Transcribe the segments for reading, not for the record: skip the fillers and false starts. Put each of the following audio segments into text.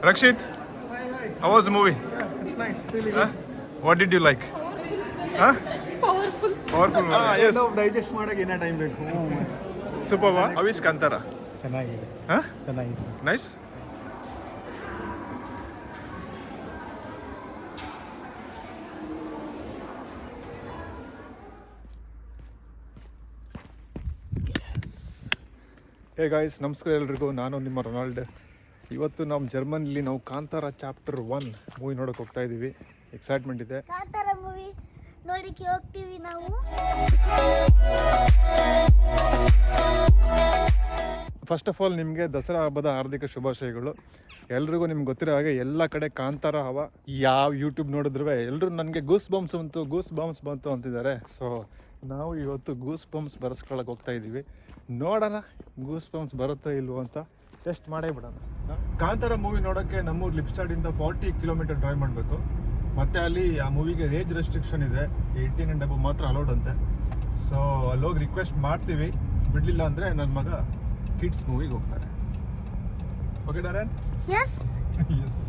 Rakshit, how was the movie? It's nice, really good. What did you like? Huh? Powerful. Powerful movie. Yes. ನಾವು digest ಮಾಡಕ್ಕೆ ಏನೋ time ಬೇಕು. Super. How is Kantara? ಚೆನ್ನಾಗಿದೆ. Huh? ಚೆನ್ನಾಗಿದೆ. Nice. Hey guys, ನಮಸ್ಕಾರ ಎಲ್ರಿಗೂ. ನಾನು ನಿಮ್ಮ ರೊನಾಲ್ಡ್. ಇವತ್ತು ನಮ್ಮ ಜರ್ಮನಿಲಿ ನಾವು ಕಾಂತಾರ ಚಾಪ್ಟರ್ 1 ಮೂವಿ ನೋಡೋಕೆ ಹೋಗ್ತಾ ಇದ್ದೀವಿ. ಎಕ್ಸೈಟ್ಮೆಂಟ್ ಇದೆ. ಕಾಂತಾರ ಮೂವಿ ನೋಡಕ್ಕೆ ಹೋಗ್ತೀವಿ ನಾವು. ಫಸ್ಟ್ ಆಫ್ ಆಲ್ ನಿಮಗೆ ದಸರಾ ಹಬ್ಬದ ಹಾರ್ದಿಕ ಶುಭಾಶಯಗಳು. ಎಲ್ರಿಗೂ ನಿಮ್ಗೆ ಗೊತ್ತಿರೋ ಹಾಗೆ ಎಲ್ಲ ಕಡೆ ಕಾಂತಾರ ಹವ. ಯಾವ ಯೂಟ್ಯೂಬ್ ನೋಡಿದ್ರು ಎಲ್ಲರೂ ನನಗೆ ಗೂಸ್ ಬಂಪ್ಸ್ ಬಂತು ಅಂತಿದ್ದಾರೆ. ಸೊ ನಾವು ಇವತ್ತು ಗೂಸ್ ಬಂಪ್ಸ್ ಬರೆಸ್ಕೊಳಕ್ಕೆ ಹೋಗ್ತಾ ಇದ್ದೀವಿ. ನೋಡೋಣ ಗೂಸ್ ಬಂಪ್ಸ್ ಬರುತ್ತೋ ಇಲ್ವೋ ಅಂತ ಟೆಸ್ಟ್ ಮಾಡೇ ಬಿಡೋಣ. ಕಾಂತಾರ ಮೂವಿ ನೋಡೋಕ್ಕೆ ನಮ್ಮೂರು ಲಿಪ್ಸ್ಟಾಡಿಂದ 40 ಕಿಲೋಮೀಟರ್ ಡ್ರೈವ್ ಮಾಡಬೇಕು. ಮತ್ತು ಅಲ್ಲಿ ಆ ಮೂವಿಗೆ ಏಜ್ ರೆಸ್ಟ್ರಿಕ್ಷನ್ ಇದೆ, 18 and above ಮಾತ್ರ ಅಲೌಡ್ ಅಂತೆ. ಸೊ ಅಲ್ಲೋಗಿ ರಿಕ್ವೆಸ್ಟ್ ಮಾಡ್ತೀವಿ. ಬಿಡಲಿಲ್ಲ ಅಂದರೆ ನನ್ನ ಮಗ ಕಿಡ್ಸ್ ಮೂವಿಗೆ ಹೋಗ್ತಾರೆ. ಓಕೆ ಡಾರನ್? ಎಸ್. ಎಸ್.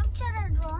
ಅಕ್ಷರಲ್ವಾ?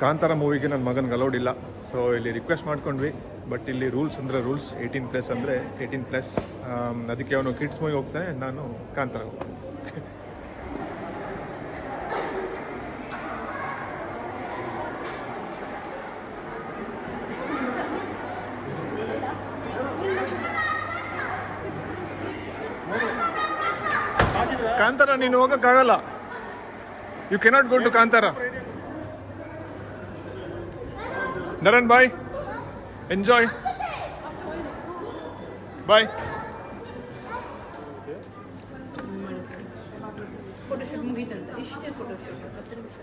ಕಾಂತಾರ ಮೂವಿಗೆ ನನ್ನ ಮಗನಿಗೆ ಅಲೌಡ್ ಇಲ್ಲ. ಸೊ ಇಲ್ಲಿ ರಿಕ್ವೆಸ್ಟ್ ಮಾಡ್ಕೊಂಡ್ವಿ. ಬಟ್ ಇಲ್ಲಿ ರೂಲ್ಸ್ ಅಂದರೆ ರೂಲ್ಸ್ 18+ ಅಂದರೆ 18+. ಅದಕ್ಕೆ ಅವನು ಕಿಡ್ಸ್ ಮೂವಿಗೆ ಹೋಗ್ತಾನೆ, ನಾನು ಕಾಂತಾರ ಹೋಗ್ತಾನೆ. ಕಾಂತಾರ ನೀನು ಹೋಗೋಕ್ಕಾಗಲ್ಲ. You cannot go to Kantara. ನರನ್ ಬಾಯ್, ಎಂಜಾಯ್, ಬಾಯ್. ಫೋಟೋಶೂಟ್ ಮುಗೀತಂತ, ಇಷ್ಟೇ ಫೋಟೋಶೂಟ್ 10 ನಿಮಿಷ.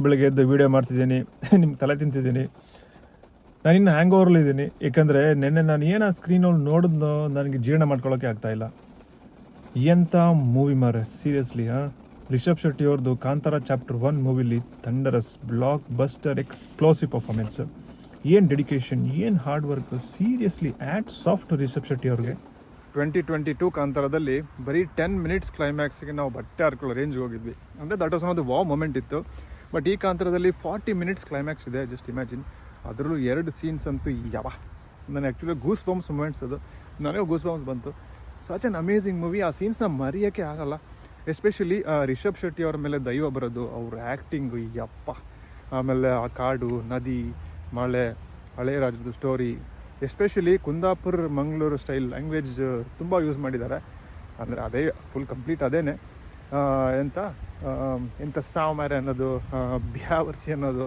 ಬೆಳಗ್ಗೆ ಎದ್ದು ವೀಡಿಯೋ ಮಾಡ್ತಿದ್ದೀನಿ, ನಿಮ್ಗೆ ತಲೆ ತಿಂತಿದ್ದೀನಿ. ನಾನಿನ್ನು ಹ್ಯಾಂಗ್ ಓವರ್ಲಿದ್ದೀನಿ. ಏಕೆಂದರೆ ನೆನ್ನೆ ನಾನು ಏನು ಸ್ಕ್ರೀನಲ್ಲಿ ನೋಡಿದ್ನೋ ನನಗೆ ಜೀರ್ಣ ಮಾಡ್ಕೊಳ್ಳೋಕ್ಕೆ ಆಗ್ತಾಯಿಲ್ಲ. ಎಂಥ ಮೂವಿ ಮಾರೆ, ಸೀರಿಯಸ್ಲಿ. ರಿಷಬ್ ಶೆಟ್ಟಿ ಅವ್ರದ್ದು ಕಾಂತಾರ ಚಾಪ್ಟರ್ 1 ಮೂವಿಲಿ thunderous blockbuster explosive performance. ಏನು ಡೆಡಿಕೇಶನ್, ಏನು hard work. Seriously hats off to Rishab Shetty ಅವ್ರಿಗೆ. 2022 ಕಾಂತಾರದಲ್ಲಿ ಬರೀ 10 ಮಿನಿಟ್ಸ್ ಕ್ಲೈಮ್ಯಾಕ್ಸ್ಗೆ ನಾವು ಬಟ್ಟೆ ಹಾರ್ಕೊಳ್ಳೋ ರೇಂಜ್ಗೆ ಹೋಗಿದ್ವಿ. ಅಂದರೆ ದಟ್ ವಾಸ್ ಒಂದು ವಾವ್ ಮೊಮೆಂಟ್ ಇತ್ತು. ಬಟ್ ಈ ಕಾಂತಾರದಲ್ಲಿ 40 ಮಿನಿಟ್ಸ್ ಕ್ಲೈಮ್ಯಾಕ್ಸ್ ಇದೆ. Just imagine. ಅದರಲ್ಲೂ 2 ಸೀನ್ಸ್ ಅಂತೂ ನಾನು ಆ್ಯಕ್ಚುಲಿ ಗೂಸ್ ಬಂಪ್ಸ್ ಮೂಮೆಂಟ್ಸ್ ಅದು. ನನಗೆ ಗೂಸ್ ಬಂಪ್ಸ್ ಬಂತು. Such an amazing movie. ಆ ಸೀನ್ಸ್ನ ಮರೆಯೋಕ್ಕೆ ಆಗಲ್ಲ. ಎಸ್ಪೆಷಲಿ ರಿಷಬ್ ಶೆಟ್ಟಿ ಅವ್ರ ಮೇಲೆ ದೈವ ಬರೋದು, ಅವ್ರ ಆ್ಯಕ್ಟಿಂಗು ಆಮೇಲೆ ಆ ಕಾಡು, ನದಿ, ಮಳೆ, ಹಳೆಯ ರಾಜ್ಯದ story, especially Kundapura Mangaluru style language ತುಂಬ ಯೂಸ್ ಮಾಡಿದ್ದಾರೆ. ಅಂದರೆ ಅದೇ ಫುಲ್ ಕಂಪ್ಲೀಟ್ ಅದೇನೆ. ಎಂಥ ಸಾವ್ಮಾರೆ ಅನ್ನೋದು, ಬ್ಯಾವರ್ಸಿ ಅನ್ನೋದು,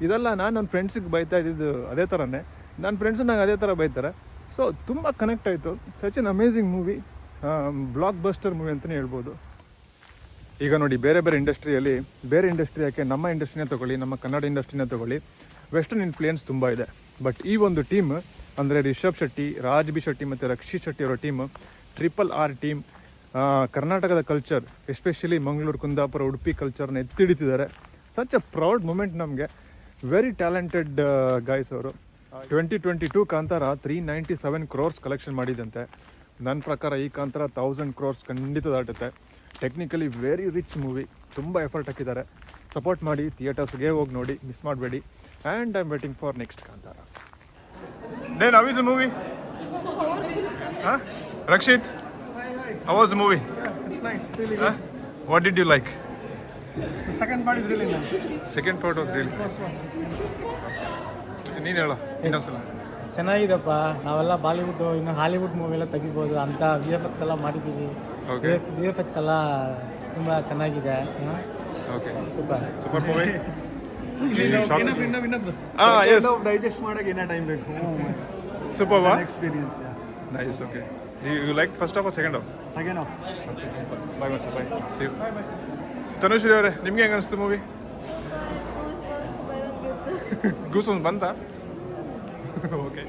ಇದೆಲ್ಲ ನಾನು ನನ್ನ ಫ್ರೆಂಡ್ಸಿಗೆ ಬೈತಾ ಇದ್ದಿದ್ದು ಅದೇ ಥರನೇ. ನನ್ನ ಫ್ರೆಂಡ್ಸು ನಂಗೆ ಅದೇ ಥರ ಬೈತಾರೆ. ಸೊ ತುಂಬ ಕನೆಕ್ಟ್ ಆಯಿತು. Such an amazing movie, blockbuster movie ಅಂತಲೇ ಹೇಳ್ಬೋದು. ಈಗ ನೋಡಿ, ಬೇರೆ ಇಂಡಸ್ಟ್ರಿ ಯಾಕೆ, ನಮ್ಮ ಇಂಡಸ್ಟ್ರಿನೇ ತೊಗೊಳ್ಳಿ, ನಮ್ಮ ಕನ್ನಡ ಇಂಡಸ್ಟ್ರಿನೇ ತೊಗೊಳ್ಳಿ, ವೆಸ್ಟರ್ನ್ ಇನ್ಫ್ಲೂಯೆನ್ಸ್ ತುಂಬ ಇದೆ. ಬಟ್ ಈ ಒಂದು ಟೀಮ್ ಅಂದರೆ ರಿಷಬ್ ಶೆಟ್ಟಿ, ರಾಜ್ ಬಿ ಶೆಟ್ಟಿ ಮತ್ತು ರಕ್ಷಿತ್ ಶೆಟ್ಟಿ ಅವರ ಟೀಮ್, RRR ಟೀಮ್, ಕರ್ನಾಟಕದ ಕಲ್ಚರ್, ಎಸ್ಪೆಷಲಿ ಮಂಗಳೂರು, ಕುಂದಾಪುರ, ಉಡುಪಿ ಕಲ್ಚರ್ನ ಎತ್ತಿಡಿತಿದ್ದಾರೆ. ಸಚ್ ಅ ಪ್ರೌಡ್ ಮೂಮೆಂಟ್ ನಮಗೆ. ವೆರಿ ಟ್ಯಾಲೆಂಟೆಡ್ ಗೈಸ್ ಅವರು. 2022 ಕಾಂತಾರ 397 crores ಕಲೆಕ್ಷನ್ ಮಾಡಿದಂತೆ. ನನ್ನ ಪ್ರಕಾರ ಈ ಕಾಂತಾರ 1000 crores ಖಂಡಿತ ದಾಟುತ್ತೆ. ಟೆಕ್ನಿಕಲಿ ವೆರಿ ರಿಚ್ ಮೂವಿ, ತುಂಬ ಎಫರ್ಟ್ ಹಾಕಿದ್ದಾರೆ. ಸಪೋರ್ಟ್ ಮಾಡಿ, ಥಿಯೇಟರ್ಸ್ಗೆ ಹೋಗಿ ನೋಡಿ, ಮಿಸ್ ಮಾಡಬೇಡಿ. And I am waiting for next Kantara. Then how is the movie? Huh? Rakshit? How was the movie? It's nice, really good. What did you like? The second part is really nice. Second part was really nice. ನೀನು ಹೇಳೋ ಇನ್ನೊಂದ್ಸಲ. ಚೆನ್ನಾಗಿದೆಪ್ಪ. ನಾವೆಲ್ಲ Bollywood ಇನ್ನು Hollywood movie ಎಲ್ಲ ತೆಗಿಬೋದು ಅಂತ VFX ಎಲ್ಲ ಮಾಡಿದ್ದೀವಿ. Okay. VFX ಎಲ್ಲ ತುಂಬ ಚೆನ್ನಾಗಿದೆ. Okay, super. Super movie. ಇನ್ನೊಂದು ಎಸ್, ಡೈಜೆಸ್ಟ್ ಮಾಡಕ್ಕೆ ಏನೇ ಟೈಮ್ ಬೇಕು. ಸೂಪರ್ ವಾ. Experience. Nice. Okay, you like first half second half? Second half. Okay, super. Bye ಮಚ್ಚ, ಬಾಯ್. C you. ತನುಶ್ರೀ ಅವರೇ, ನಿಮ್ಗೆ ಹೆಂಗೆ ಅನಿಸ್ತು ಮೂವಿ? ಗೂಸ್ ಬಂತಾ? ಓಕೆ.